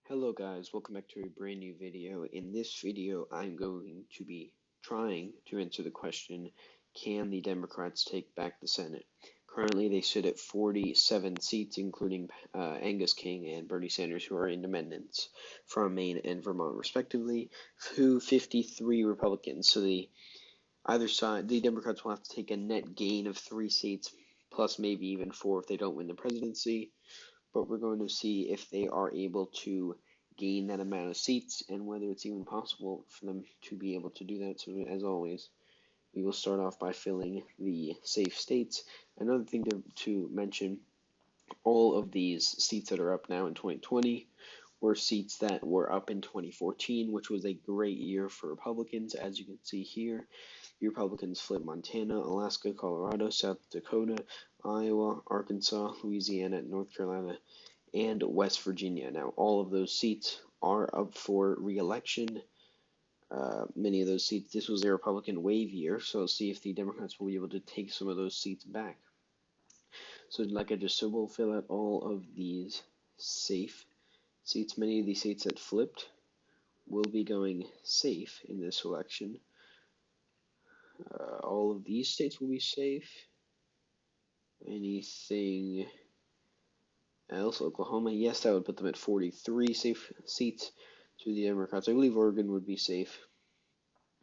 Hello guys, welcome back to a brand new video. In this video, I'm going to be trying to answer the question, can the Democrats take back the Senate? Currently, they sit at 47 seats, including Angus King and Bernie Sanders, who are independents from Maine and Vermont, respectively, to 53 Republicans. So either side, the Democrats will have to take a net gain of 3 seats, plus maybe even 4 if they don't win the presidency, but we're going to see if they are able to gain that amount of seats and whether it's even possible for them to be able to do that. So, as always, we will start off by filling the safe states. Another thing to mention, all of these seats that are up now in 2020 were seats that were up in 2014, which was a great year for Republicans. As you can see here, the Republicans flipped Montana, Alaska, Colorado, South Dakota, Iowa, Arkansas, Louisiana, North Carolina, and West Virginia. Now, all of those seats are up for re-election. Many of those seats, this was a Republican wave year, so we'll see if the Democrats will be able to take some of those seats back. So, like I just said, we'll fill out all of these safe seats. Many of these seats that flipped will be going safe in this election. All of these states will be safe. Anything else? Oklahoma, yes, that would put them at 43 safe seats to the Democrats. I believe Oregon would be safe.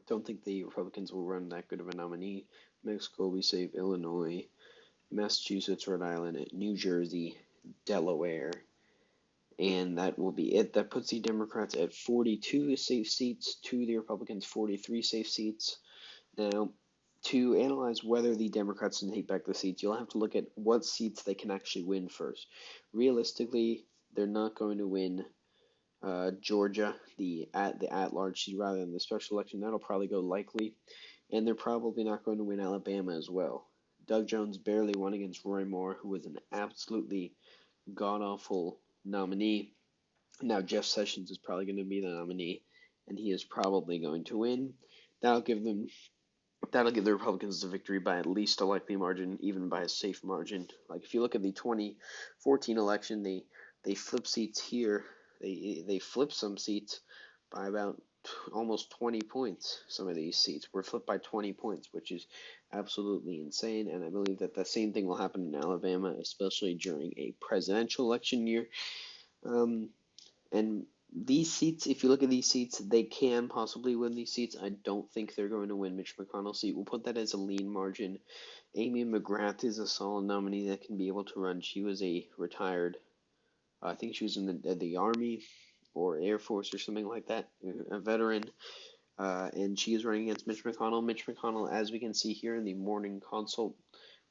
Don't think the Republicans will run that good of a nominee. Mexico will be safe. Illinois, Massachusetts, Rhode Island, New Jersey, Delaware, and that will be it. That puts the Democrats at 42 safe seats to the Republicans' 43 safe seats. Now, to analyze whether the Democrats can take back the seats, you'll have to look at what seats they can actually win first. Realistically, they're not going to win Georgia, the at-large seat rather than the special election. That'll probably go likely, and they're probably not going to win Alabama as well. Doug Jones barely won against Roy Moore, who was an absolutely god-awful nominee. Now Jeff Sessions is probably going to be the nominee, and he is probably going to win. That'll give the Republicans the victory by at least a likely margin, even by a safe margin. Like if you look at the 2014 election, they flip seats here. They flip some seats by about almost 20 points. Some of these seats were flipped by 20 points, which is absolutely insane. And I believe that the same thing will happen in Alabama, especially during a presidential election year. And these seats, if you look at these seats, they can possibly win these seats. I don't think they're going to win Mitch McConnell's seat. We'll put that as a lean margin. Amy McGrath is a solid nominee that can be able to run. She was a retired, I think she was in the Army or Air Force or something like that, a veteran. And she is running against Mitch McConnell. Mitch McConnell, as we can see here in the morning consult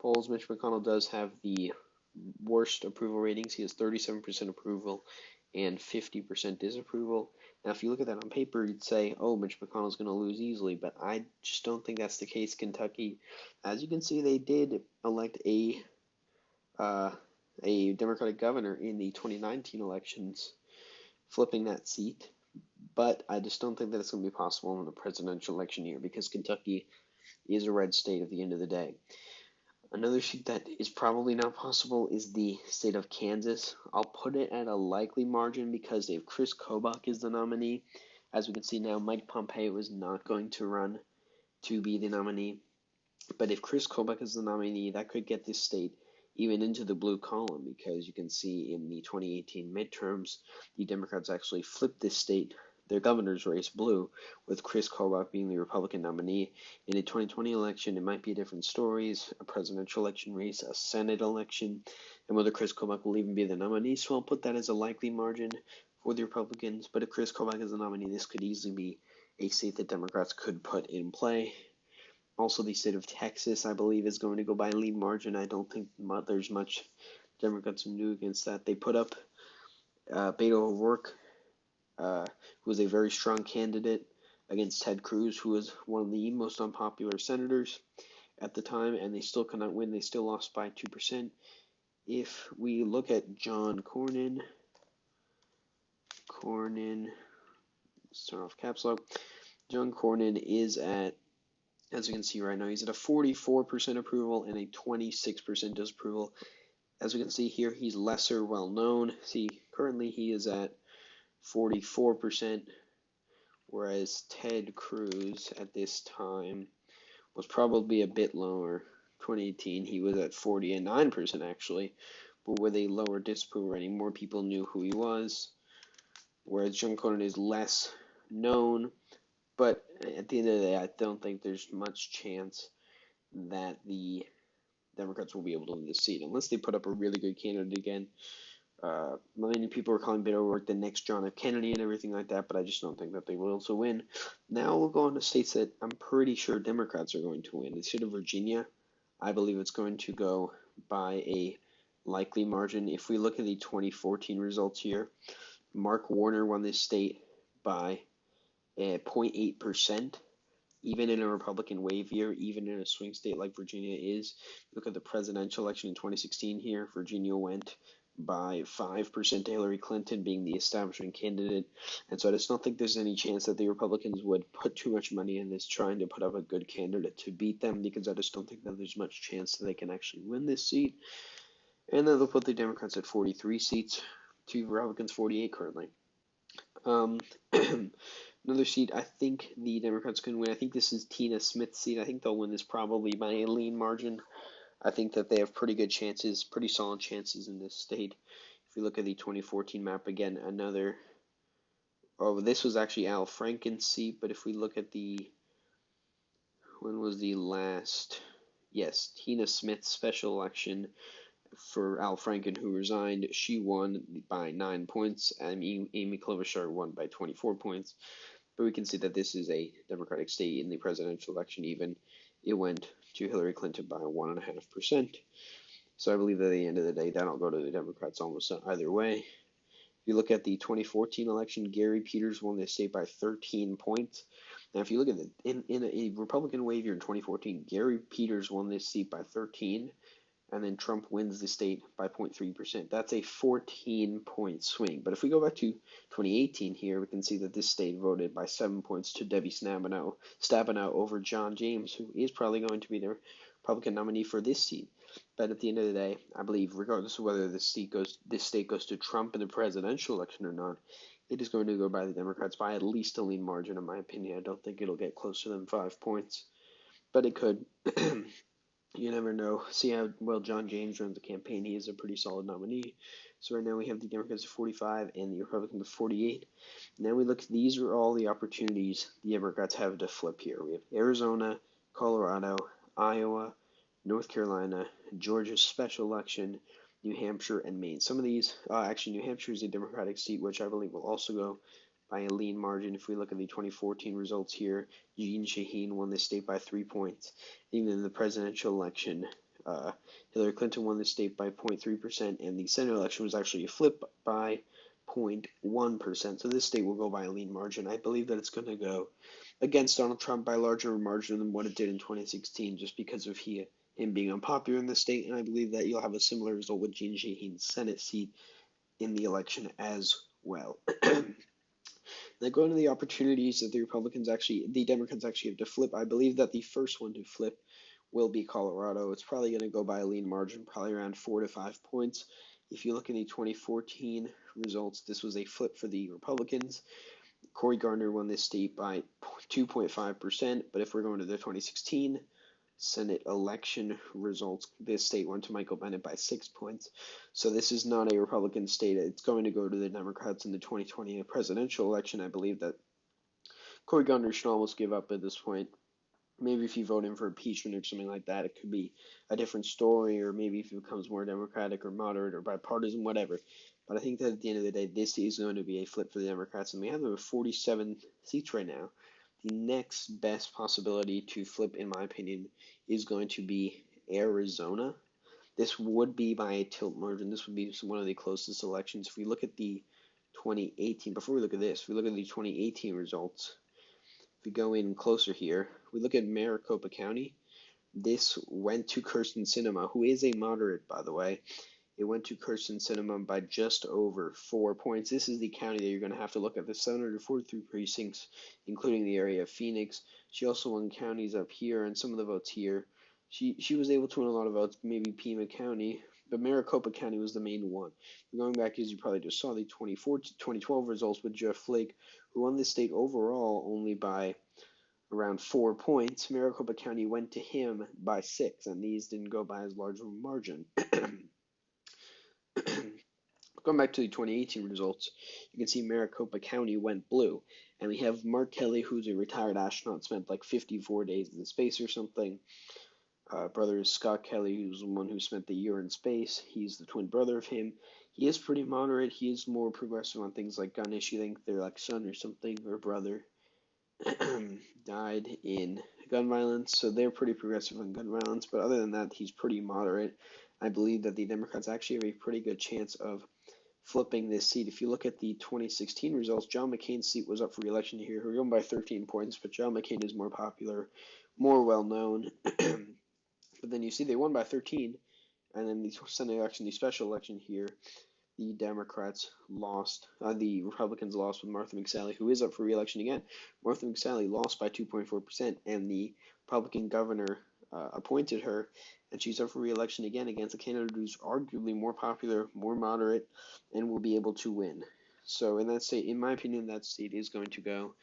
polls, Mitch McConnell does have the worst approval ratings. He has 37% approval and 50% disapproval. Now, if you look at that on paper, you'd say, oh, Mitch McConnell's going to lose easily, but I just don't think that's the case. Kentucky, as you can see, they did elect a Democratic governor in the 2019 elections, flipping that seat, but I just don't think that it's going to be possible in the presidential election year because Kentucky is a red state at the end of the day. Another seat that is probably not possible is the state of Kansas. I'll put it at a likely margin because if Chris Kobach is the nominee, as we can see now, Mike Pompeo is not going to run to be the nominee. But if Chris Kobach is the nominee, that could get this state even into the blue column because you can see in the 2018 midterms, the Democrats actually flipped this state, their governor's race, blue, with Chris Kobach being the Republican nominee. In a 2020 election, it might be different stories, a presidential election race, a Senate election, and whether Chris Kobach will even be the nominee. So I'll put that as a likely margin for the Republicans. But if Chris Kobach is the nominee, this could easily be a seat that Democrats could put in play. Also, the state of Texas, I believe, is going to go by a lead margin. I don't think there's much Democrats can do against that. They put up Beto O'Rourke, who was a very strong candidate against Ted Cruz, who was one of the most unpopular senators at the time, and they still could not win. They still lost by 2%. If we look at John Cornyn, let's turn off caps lock. John Cornyn is at, as you can see right now, he's at a 44% approval and a 26% disapproval. As we can see here, he's lesser well known. See, currently he is at 44%, whereas Ted Cruz at this time was probably a bit lower. 2018, he was at 49% actually, but with a lower disapproval rating, more people knew who he was, whereas John Cornyn is less known. But at the end of the day, I don't think there's much chance that the Democrats will be able to win this seat unless they put up a really good candidate again. Many people are calling Beto O'Rourke the next John F. Kennedy and everything like that, but I just don't think that they will also win. Now we'll go on to states that I'm pretty sure Democrats are going to win. The state of Virginia, I believe it's going to go by a likely margin. If we look at the 2014 results here, Mark Warner won this state by 0.8%. Even in a Republican wave year, even in a swing state like Virginia is. Look at the presidential election in 2016 here. Virginia went by 5% to Hillary Clinton being the establishment candidate. And so I just don't think there's any chance that the Republicans would put too much money in this trying to put up a good candidate to beat them, because I just don't think that there's much chance that they can actually win this seat. And then they'll put the Democrats at 43 seats, to Republicans 48 currently. Another seat, I think the Democrats can win. I think this is Tina Smith's seat. I think they'll win this probably by a lean margin. I think that they have pretty good chances, pretty solid chances in this state. If you look at the 2014 map again, this was actually Al Franken's seat, but if we look at when was the last, yes, Tina Smith's special election for Al Franken, who resigned, she won by 9 points, and Amy Klobuchar won by 24 points. But we can see that this is a Democratic state. In the presidential election even, it went to Hillary Clinton by 1.5%. So I believe that at the end of the day, that'll go to the Democrats almost either way. If you look at the 2014 election, Gary Peters won the state by 13 points. Now, if you look at it, in a Republican wave year in 2014, Gary Peters won this seat by 13, and then Trump wins the state by 0.3%. That's a 14-point swing. But if we go back to 2018 here, we can see that this state voted by 7 points to Debbie Stabenow over John James, who is probably going to be the Republican nominee for this seat. But at the end of the day, I believe, regardless of whether this state goes to Trump in the presidential election or not, it is going to go by the Democrats by at least a lean margin, in my opinion. I don't think it'll get closer than 5 points, but it could. You never know. See how well John James runs the campaign. He is a pretty solid nominee. So right now we have the Democrats at 45 and the Republicans at 48. Now we look, these are all the opportunities the Democrats have to flip here. We have Arizona, Colorado, Iowa, North Carolina, Georgia's special election, New Hampshire, and Maine. Some of these, actually New Hampshire is a Democratic seat, which I believe will also go by a lean margin. If we look at the 2014 results here, Jeanne Shaheen won this state by 3 points. Even in the presidential election, Hillary Clinton won the state by 0.3%, and the Senate election was actually a flip by 0.1%. So this state will go by a lean margin. I believe that it's going to go against Donald Trump by a larger margin than what it did in 2016, just because of him being unpopular in the state, and I believe that you'll have a similar result with Jeanne Shaheen's Senate seat in the election as well. Now, going to the opportunities that the Democrats actually have to flip, I believe that the first one to flip will be Colorado. It's probably going to go by a lean margin, probably around 4 to 5 points. If you look at the 2014 results, this was a flip for the Republicans. Cory Gardner won this state by 2.5%, but if we're going to the 2016 Senate election results, this state went to Michael Bennet by 6 points. So this is not a Republican state. It's going to go to the Democrats in the 2020 presidential election. I believe that Cory Gardner should almost give up at this point. Maybe if you vote in for impeachment or something like that, it could be a different story, or maybe if it becomes more Democratic or moderate or bipartisan, whatever. But I think that at the end of the day, this is going to be a flip for the Democrats, and we have them at 47 seats right now. The next best possibility to flip, in my opinion, is going to be Arizona. This would be by a tilt margin. This would be one of the closest elections. If we look at the 2018, before we look at this, if we look at the 2018 results, if we go in closer here, we look at Maricopa County. This went to Kyrsten Sinema, who is a moderate, by the way. It went to Kyrsten Sinema by just over 4 points. This is the county that you're going to have to look at, the 743 precincts, including the area of Phoenix. She also won counties up here and some of the votes here. She was able to win a lot of votes, maybe Pima County, but Maricopa County was the main one. Going back, as you probably just saw, the 2012 results with Jeff Flake, who won the state overall only by around 4 points. Maricopa County went to him by 6, and these didn't go by as large of a margin. Going back to the 2018 results, you can see Maricopa County went blue, and we have Mark Kelly, who's a retired astronaut, spent like 54 days in space or something. Brother is Scott Kelly, who's the one who spent the year in space. He's the twin brother of him. He is pretty moderate. He is more progressive on things like gun issue. I think their like son or something, or brother, died in gun violence, so they're pretty progressive on gun violence. But other than that, he's pretty moderate. I believe that the Democrats actually have a pretty good chance of flipping this seat. If you look at the 2016 results, John McCain's seat was up for re-election here. We're going by 13 points, but John McCain is more popular, more well-known. But then you see they won by 13, and then the Senate election, the special election here, the Democrats lost, the Republicans lost with Martha McSally, who is up for re-election again. Martha McSally lost by 2.4%, and the Republican governor appointed her, and she's up for re-election again against a candidate who's arguably more popular, more moderate, and will be able to win. So in that state, in my opinion, that state is going to go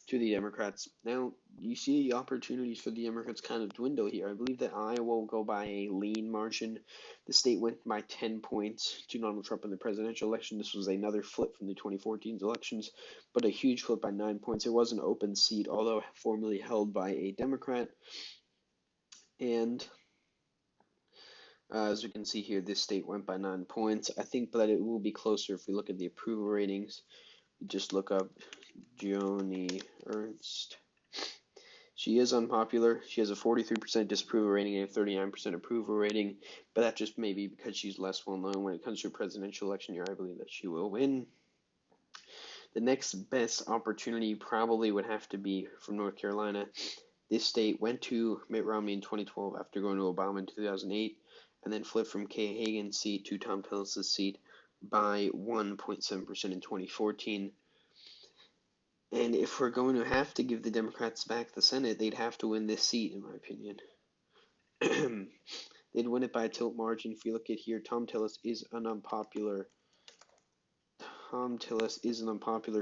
to the Democrats. Now, you see the opportunities for the Democrats kind of dwindle here. I believe that Iowa will go by a lean margin. The state went by 10 points to Donald Trump in the presidential election. This was another flip from the 2014 elections, but a huge flip by 9 points. It was an open seat, although formerly held by a Democrat. And as you can see here, this state went by 9 points. I think that it will be closer if we look at the approval ratings. Just look up Joni Ernst. She is unpopular. She has a 43% disapproval rating and a 39% approval rating, but that just may be because she's less well known. When it comes to a presidential election year, I believe that she will win. The next best opportunity probably would have to be from North Carolina. This state went to Mitt Romney in 2012 after going to Obama in 2008, and then flipped from Kay Hagan's seat to Thom Tillis' seat by 1.7% in 2014. And if we're going to have to give the Democrats back the Senate, they'd have to win this seat, in my opinion. They'd win it by a tilt margin. If you look at here, Thom Tillis is an unpopular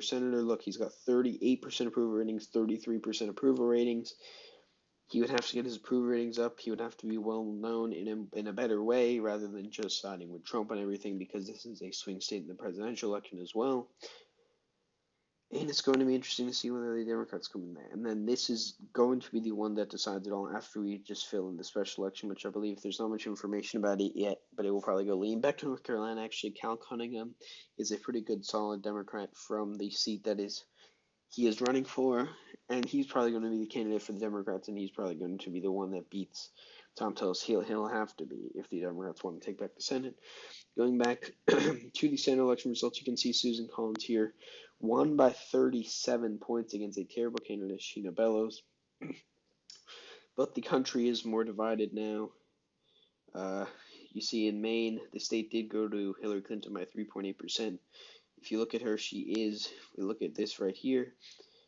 senator. Look, he's got 38% approval ratings, 33% approval ratings. He would have to get his approval ratings up. He would have to be well known in a better way rather than just siding with Trump and everything, because this is a swing state in the presidential election as well. And it's going to be interesting to see whether the Democrats come in there. And then this is going to be the one that decides it all after we just fill in the special election, which I believe there's not much information about it yet, but it will probably go lean back to North Carolina. Actually, Cal Cunningham is a pretty good, solid Democrat from the seat that he is running for, and he's probably going to be the candidate for the Democrats, and he's probably going to be the one that beats Thom Tillis. He'll have to be if the Democrats want to take back the Senate. Going back to the Senate election results, you can see Susan Collins here won by 37 points against a terrible candidate, Sheena Bellows. But the country is more divided now. You see in Maine, the state did go to Hillary Clinton by 3.8%. If you look at her, if we look at this right here,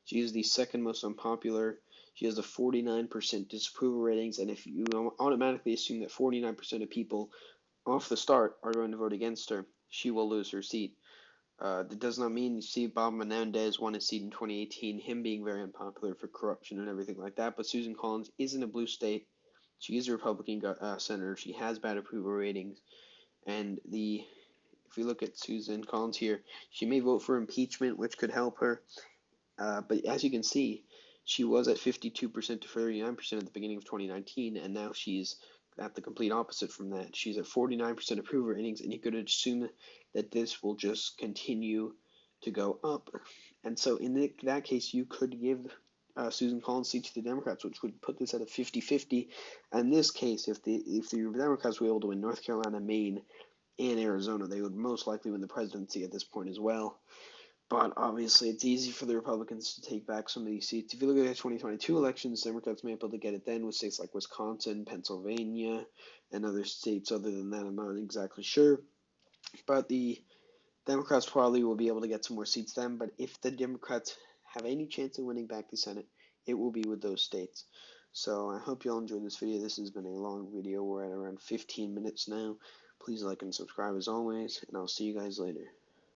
she is the second most unpopular. She has a 49% disapproval ratings, and if you automatically assume that 49% of people off the start are going to vote against her, she will lose her seat. That does not mean you see Bob Menendez won his seat in 2018, him being very unpopular for corruption and everything like that, but Susan Collins is in a blue state. She is a Republican senator. She has bad approval ratings, and if we look at Susan Collins here, she may vote for impeachment, which could help her. But as you can see, she was at 52% to 39% at the beginning of 2019, and now she's at the complete opposite from that. She's at 49% approval ratings, and you could assume that this will just continue to go up. And so in that case, you could give Susan Collins' seat to the Democrats, which would put this at a 50-50. And in this case, if the Democrats were able to win North Carolina, Maine, and Arizona, they would most likely win the presidency at this point as well. But obviously, it's easy for the Republicans to take back some of these seats. If you look at the 2022 elections, Democrats may be able to get it then with states like Wisconsin, Pennsylvania, and other states. Other than that, I'm not exactly sure. But the Democrats probably will be able to get some more seats then. But if the Democrats have any chance of winning back the Senate, it will be with those states. So I hope you all enjoyed this video. This has been a long video. We're at around 15 minutes now. Please like and subscribe as always, and I'll see you guys later.